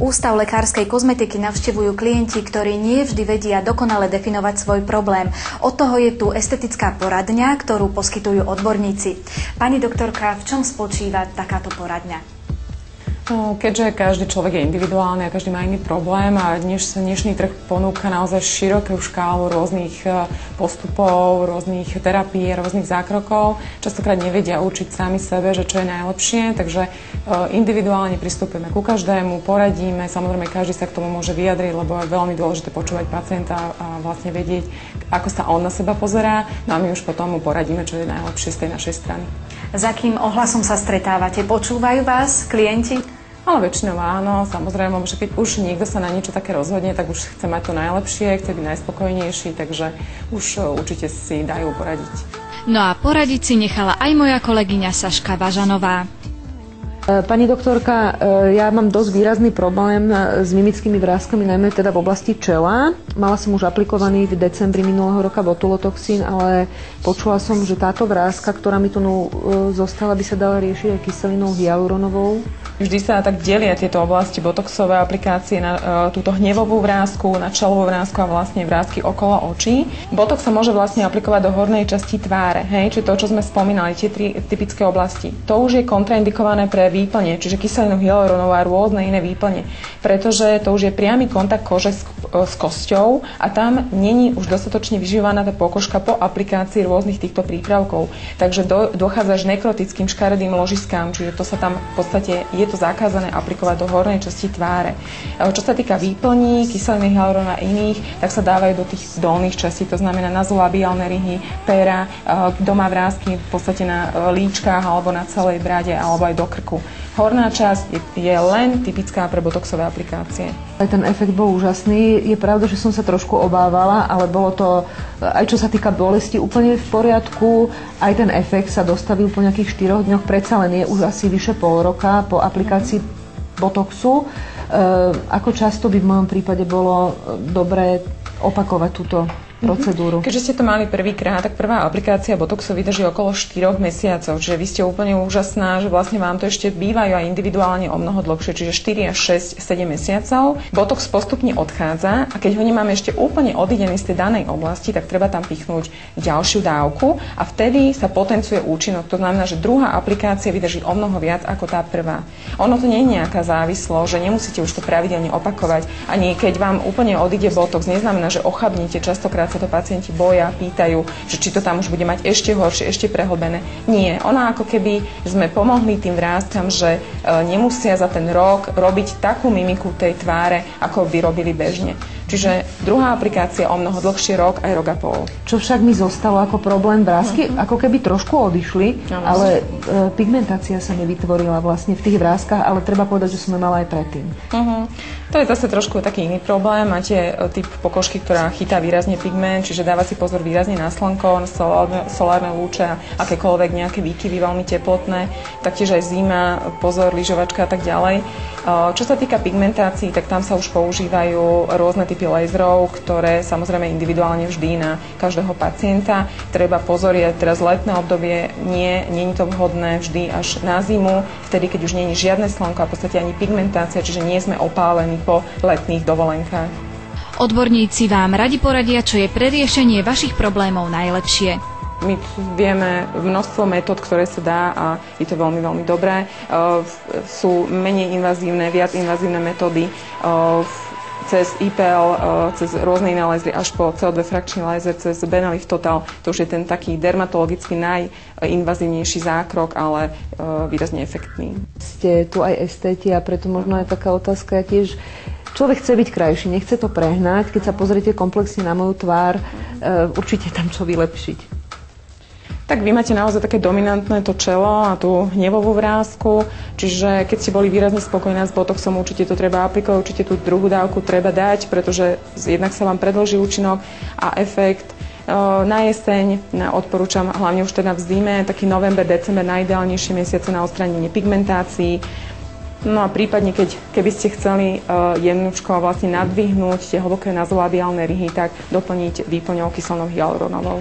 Ústav lekárskej kozmetiky navštevujú klienti, ktorí nie vždy vedia dokonale definovať svoj problém. Od toho je tu estetická poradňa, ktorú poskytujú odborníci. Pani doktorka, v čom spočíva takáto poradňa? Keďže každý človek je individuálny a každý má iný problém a dnešný trh ponúka naozaj širokú škálu rôznych postupov, rôznych terapií, rôznych zákrokov, častokrát nevedia určiť sami sebe, že čo je najlepšie, takže individuálne pristupujeme ku každému, poradíme, samozrejme každý sa k tomu môže vyjadriť, lebo je veľmi dôležité počúvať pacienta a vlastne vedieť, ako sa on na seba pozerá, no a my už potom mu poradíme, čo je najlepšie z tej našej strany. S akým ohlasom sa stretávate? Počúvajú vás klienti? Ale väčšinou áno, samozrejme, že keď už niekto sa na niečo také rozhodne, tak už chce mať to najlepšie, chce byť najspokojnejší, takže už určite si dajú poradiť. No a poradiť si nechala aj moja kolegyňa Saška Važanová. Pani doktorka, ja mám dosť výrazný problém s mimickými vráskami, najmä teda v oblasti čela. Mala som už aplikovaný v decembri minulého roka botulotoxín, ale počula som, že táto vrázka, ktorá mi tu zostala, by sa dala riešiť aj kyselinou hyaluronovou. Vždy sa tak delia tieto oblasti botoxové aplikácie na túto hnevovú vrásku, na čelovú vrásku a vlastne vrásky okolo očí. Botox sa môže vlastne aplikovať do hornej časti tváre, čiže to, čo sme spomínali, tie tri typické oblasti. To už je kontraindikované pre výplne, čiže kyselinu hyaluronovú a rôzne iné výplne, pretože to už je priamy kontakt kože s kosťou a tam není už dostatočne vyžívaná tá pokožka po aplikácii rôznych týchto prípravkov. Takže dochádza k nekrotickým škaredým ložiskám, čiže to sa tam v podstate je to zakázané aplikovať do hornej časti tváre. Čo sa týka výplní, kyseliny hyaluronovej a iných, tak sa dávajú do tých dolných častí, to znamená nazolabiálne ryhy, péra, kto má vrásky v podstate na líčkach alebo na celej brade alebo aj do krku. Horná časť je len typická pre botoxové aplikácie. Aj ten efekt bol úžasný. Je pravda, že som sa trošku obávala, ale bolo to, aj čo sa týka bolesti, úplne v poriadku. Aj ten efekt sa dostavil po nejakých 4 dňoch. Predsa len je už asi vyše pol roka po aplikácii botoxu. Ako často by v mojom prípade bolo dobré opakovať túto procedúru? Keďže ste to mali prvýkrát, tak prvá aplikácia botoxu vydrží okolo 4 mesiacov, čiže vy ste úplne úžasná, že vlastne vám to ešte bývajú aj individuálne o mnoho dlhšie, čiže 4 až 6, 7 mesiacov. Botox postupne odchádza a keď ho nemáme ešte úplne odidený z tej danej oblasti, tak treba tam pichnúť ďalšiu dávku a vtedy sa potenciuje účinok. To znamená, že druhá aplikácia vydrží o mnoho viac ako tá prvá. Ono to nie je nejaká závislosť, že nemusíte už to pravidelne opakovať. Ani keď vám úplne odíde botox, neznamená, že ochabnete. Častokrát sa to pacienti boja, pýtajú, že či to tam už bude mať ešte horšie, ešte prehlbené. Nie. Ono ako keby sme pomohli tým vrástkam, že nemusia za ten rok robiť takú mimiku tej tváre, ako by robili bežne. Čiže druhá aplikácia o mnoho dlhšie rok, aj rok a pol. Čo však mi zostalo ako problém, vrásky ako keby trošku odišli, ale pigmentácia sa nevytvorila vlastne v tých vráskach, ale treba povedať, že som ju mala aj predtým. To je zase trošku taký iný problém. Máte typ pokožky, ktorá chytá výrazne pigment, čiže dáva si pozor výrazne na slnko, na solárne lúče a akékoľvek nejaké výkyvy veľmi teplotné, taktiež aj zima, pozor, lyžovačka a tak ďalej. Čo sa týka pigmentácií, tak tam sa už používajú rôzne typy laserov, ktoré samozrejme individuálne vždy na každého pacienta. Treba pozorieť teraz letné obdobie, nie je to vhodné vždy až na zimu, vtedy keď už nie je žiadne slnko a v podstate ani pigmentácia, čiže nie sme opálení po letných dovolenkách. Odborníci vám radi poradia, čo je pre riešenie vašich problémov najlepšie. My vieme množstvo metód, ktoré sa dá a je to veľmi, veľmi dobré. Sú menej invazívne, viac invazívne metódy cez IPL, cez rôzne iné lasery až po CO2 frakčný laser, cez Benelif Total. To už je ten taký dermatologicky najinvazívnejší zákrok, ale výrazne efektný. Ste tu aj estéti a preto možno aj taká otázka tiež. Človek chce byť krajší, nechce to prehnať. Keď sa pozriete komplexne na moju tvár, určite tam čo vylepšiť. Tak vy máte naozaj také dominantné to čelo a tú hnevovú vrásku, čiže keď ste boli výrazne spokojná s botoxom, určite to treba aplikovať, určite tú druhú dávku treba dať, pretože jednak sa vám predĺží účinok a efekt. Na jeseň odporúčam hlavne už teda v zime, taký november, december, najideálnejšie mesiace na odstránenie pigmentácií. No a prípadne, keby ste chceli jemnúčko vlastne nadvihnúť tie hlboké nazolabiálne ryhy, tak doplniť výplňou kyselnou hyaluronovou.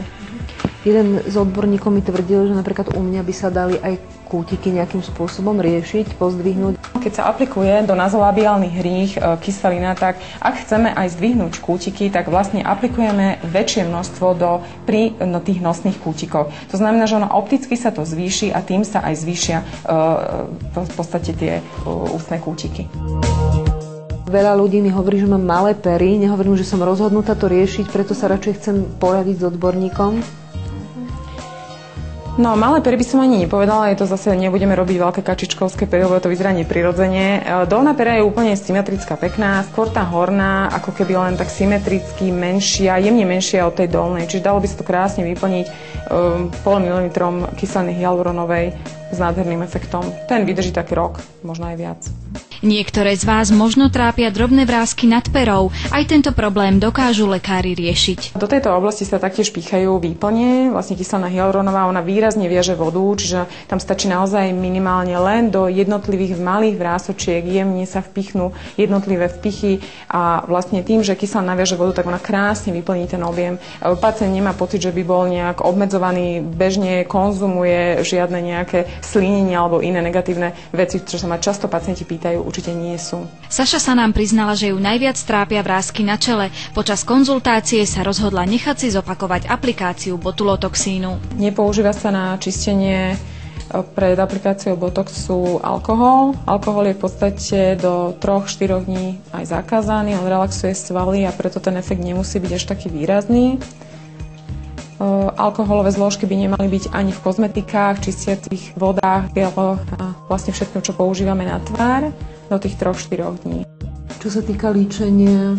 Jeden z odborníkov mi tvrdil, že napríklad u mňa by sa dali aj kútiky nejakým spôsobom riešiť, pozdvihnúť? Keď sa aplikuje do nazolabiálnych hrích kyselina, tak ak chceme aj zdvihnúť kútiky, tak vlastne aplikujeme väčšie množstvo pri tých nosných kútikov. To znamená, že opticky sa to zvýši a tým sa aj zvýšia v podstate tie ústne kútiky. Veľa ľudí mi hovorí, že mám malé pery. Nehovorím, že som rozhodnutá to riešiť, preto sa radšej chcem poradiť s odborníkom. No, malé pery by som ani nepovedala, je to zase, nebudeme robiť veľké kačičkovské pery, lebo to vyzerá neprirodzene. Dolná pera je úplne symetrická, pekná, skôr tá horná, ako keby len tak symetricky menšia, jemne menšia od tej dolnej, čiže dalo by sa to krásne vyplniť 0,5 mm kyseliny hyaluronovej s nádherným efektom. Ten vydrží taký rok, možno aj viac. Niektoré z vás možno trápia drobné vrásky nad perou. Aj tento problém dokážu lekári riešiť. Do tejto oblasti sa taktiež pýchajú výplne. Vlastne kyselina hyaluronová, ona výrazne viaže vodu, čiže tam stačí naozaj minimálne len do jednotlivých malých vrásočiek, jemne sa vpichnú jednotlivé vpichy a vlastne tým, že kyselina naviaže vodu, tak ona krásne vyplní ten objem. Pacient nemá pocit, že by bol nejak obmedzovaný, bežne konzumuje žiadne nejaké slínenie alebo iné negatívne veci, čo sa ma často pacienti pýtajú. Určite nie sú. Saša sa nám priznala, že ju najviac trápia vrásky na čele. Počas konzultácie sa rozhodla nechať si zopakovať aplikáciu botulotoxínu. Nepoužíva sa na čistenie pred aplikáciou botoxu alkohol. Alkohol je v podstate do 3-4 dní aj zakázaný, on relaxuje svaly a preto ten efekt nemusí byť až taký výrazný. Alkoholové zložky by nemali byť ani v kozmetikách, čistiacich vodách, geloch a vlastne všetko, čo používame na tvár do tých 3-4 dní. Čo sa týka líčenia?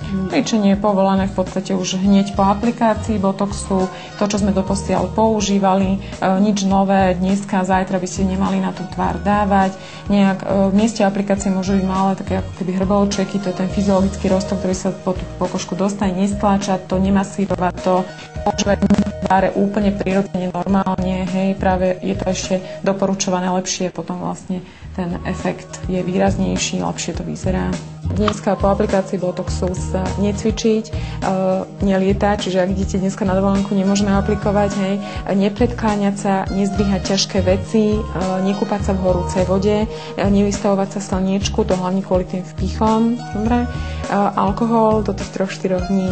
Liečenie je povolené v podstate už hneď po aplikácii botoxu. To, čo sme doposiaľ používali, nič nové, dneska, zajtra by ste nemali na tú tvár dávať. V mieste aplikácie môžu byť malé také ako keby hrbolčeky, to je ten fyziologický roztok, ktorý sa po tú pokožku dostane, nestláčať to, nemasírovať to, používať tváre úplne prirodzene, normálne, hej, práve je to ešte doporučované lepšie, potom vlastne ten efekt je výraznejší, lepšie to vyzerá. Dneska po aplikácii botoxu sa necvičiť, nelietať, čiže ak idete dneska na dovolenku, nemôžeme aplikovať, hej, nepredkláňať sa, nezdvíhať ťažké veci, nekúpať sa v horúcej vode, nevystavovať sa slniečku, to hlavne kvôli tým vpichom, dobre? Alkohol do tých 3-4 dní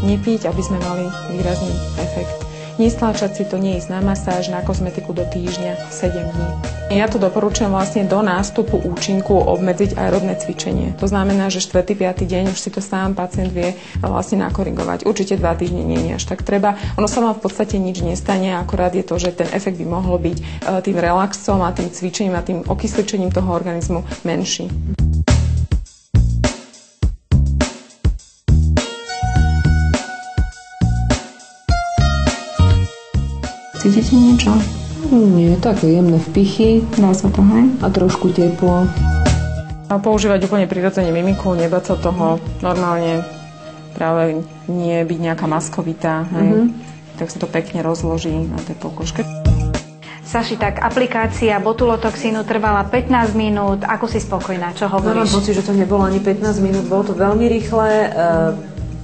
nepiť, aby sme mali výrazný efekt. Nestláčať si to, neísť na masáž, na kozmetiku do týždňa, 7 dní. Ja to doporučujem vlastne do nástupu účinku obmedziť aerobné cvičenie. To znamená, že 4. 5. deň už si to sám pacient vie vlastne nakorigovať. Určite 2 týždne nie je až tak treba. Ono sa vám v podstate nič nestane, akorát je to, že ten efekt by mohol byť tým relaxom a tým cvičením a tým okysličením toho organizmu menší. Cítite niečo? Nie, také jemné vpichy. Dá sa to, hej? A trošku teplo. A používať úplne prirodzene mimiku, nebať sa toho, normálne práve nie byť nejaká maskovitá, hej? Tak sa to pekne rozloží na tej pokožke. Saši, tak aplikácia botulotoxínu trvala 15 minút. Ako si spokojná? Čo hovoríš? Mám pocit, že to nebolo ani 15 minút, bolo to veľmi rýchle.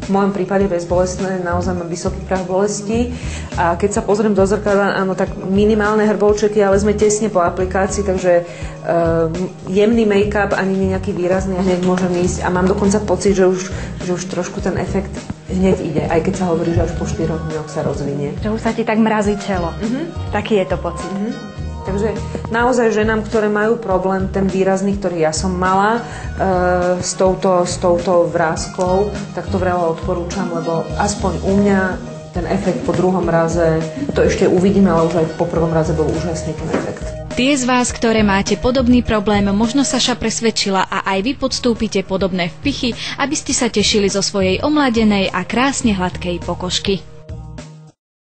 V mojom prípade bezbolestné, naozaj mám vysoký prah bolesti a keď sa pozriem do zrkadla, áno, tak minimálne hrbolčeky, ale sme tesne po aplikácii, takže jemný make-up ani nejaký výrazný a hneď môžem ísť a mám dokonca pocit, že už trošku ten efekt hneď ide, aj keď sa hovorí, že až po 4 dňoch sa rozvinie. Že už sa ti tak mrazí čelo. Taký je to pocit. Takže naozaj ženám, ktoré majú problém, ten výrazný, ktorý ja som mala s touto vráskou, tak to veľa odporúčam, lebo aspoň u mňa ten efekt po druhom raze, to ešte uvidíme, ale už aj po prvom raze bol úžasný ten efekt. Tie z vás, ktoré máte podobný problém, možno Saša presvedčila a aj vy podstúpite podobné vpichy, aby ste sa tešili zo svojej omladenej a krásne hladkej pokožky.